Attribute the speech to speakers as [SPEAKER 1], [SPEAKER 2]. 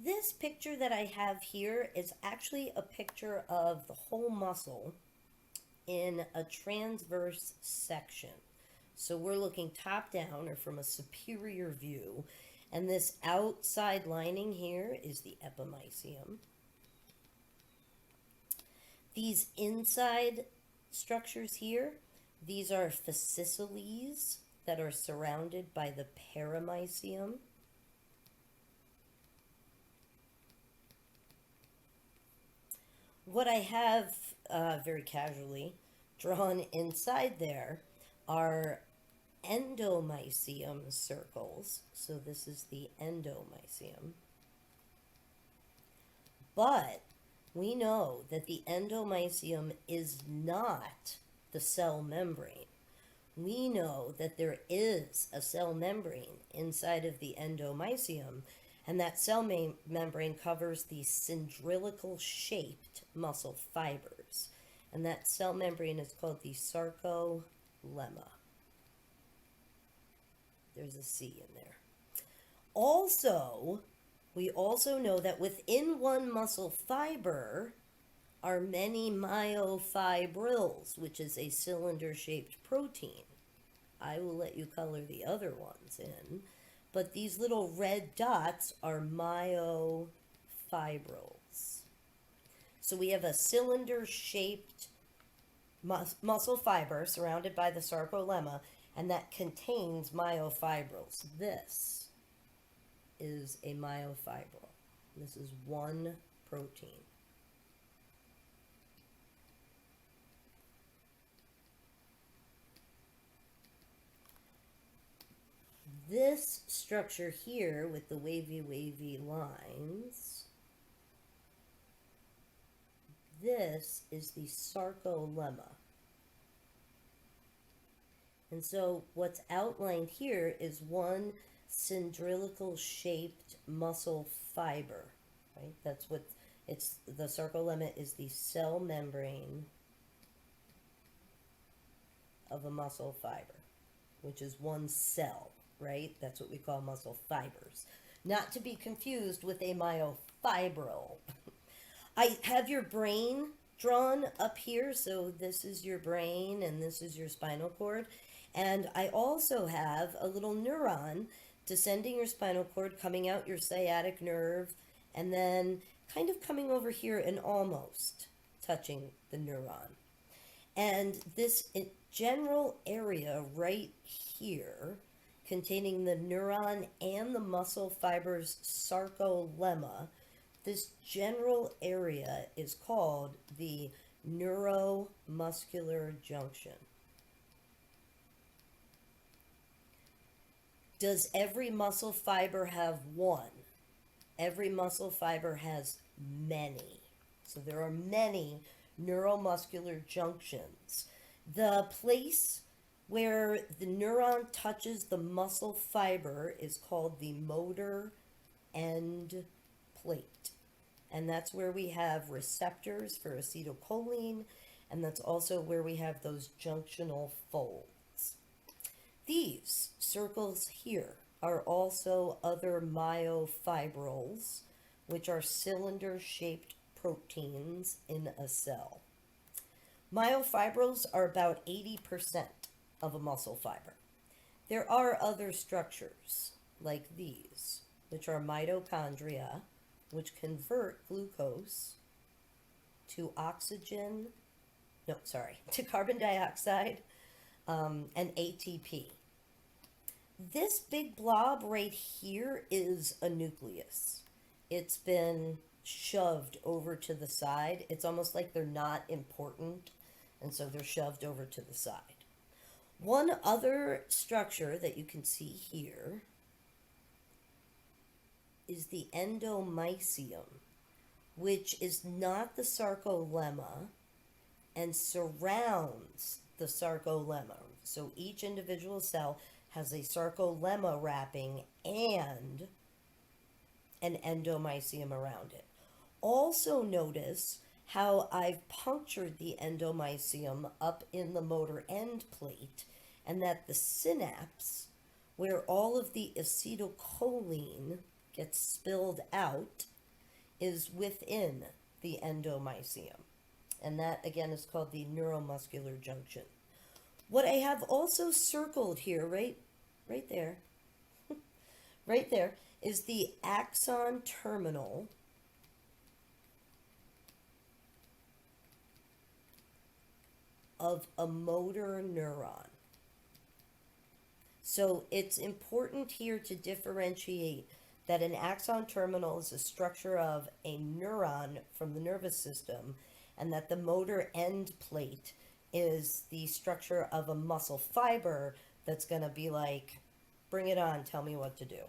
[SPEAKER 1] This picture that I have here is actually a picture of the whole muscle in a transverse section. So we're looking top down or from a superior view, and this outside lining here is the epimysium. These inside structures here, these are fascicles that are surrounded by the paramysium. What I have very casually drawn inside there are endomysium circles. So this is the endomysium. But we know that the endomysium is not the cell membrane. We know that there is a cell membrane inside of the endomysium, and that cell membrane covers the cylindrical shaped muscle fibers. And that cell membrane is called the sarcolemma. There's a C in there. Also, we also know that within one muscle fiber are many myofibrils, which is a cylinder-shaped protein. I will let you color the other ones in, but these little red dots are myofibrils. So we have a cylinder-shaped muscle fiber surrounded by the sarcolemma, and that contains myofibrils. This is a myofibril. This is one protein. This structure here with the wavy lines, this is the sarcolemma. And so what's outlined here is one cylindrical shaped muscle fiber, right? That's what it's, the sarcolemma is the cell membrane of a muscle fiber, which is one cell, right? That's what we call muscle fibers. Not to be confused with a myofibril. I have your brain drawn up here, so this is your brain and this is your spinal cord. And I also have a little neuron descending your spinal cord, coming out your sciatic nerve, and then kind of coming over here and almost touching the neuron. And this general area right here, containing the neuron and the muscle fibers sarcolemma, this general area is called the neuromuscular junction. Does every muscle fiber have one? Every muscle fiber has many. So there are many neuromuscular junctions. The place where the neuron touches the muscle fiber is called the motor end plate. And that's where we have receptors for acetylcholine, and that's also where we have those junctional folds. These circles here are also other myofibrils, which are cylinder-shaped proteins in a cell. Myofibrils are about 80% of a muscle fiber. There are other structures like these, which are mitochondria, which convert glucose to to carbon dioxide and ATP. This big blob right here is a nucleus. It's been shoved over to the side. It's almost like they're not important, and so they're shoved over to the side. One other structure that you can see here is the endomysium, which is not the sarcolemma and surrounds the sarcolemma. So each individual cell has a sarcolemma wrapping and an endomysium around it. Also notice how I've punctured the endomysium up in the motor end plate, and that the synapse, where all of the acetylcholine gets spilled out, is within the endomysium. And that, again, is called the neuromuscular junction. What I have also circled here, right there, right there, is the axon terminal of a motor neuron. So it's important here to differentiate that an axon terminal is a structure of a neuron from the nervous system, and that the motor end plate is the structure of a muscle fiber that's going to be like, bring it on, tell me what to do.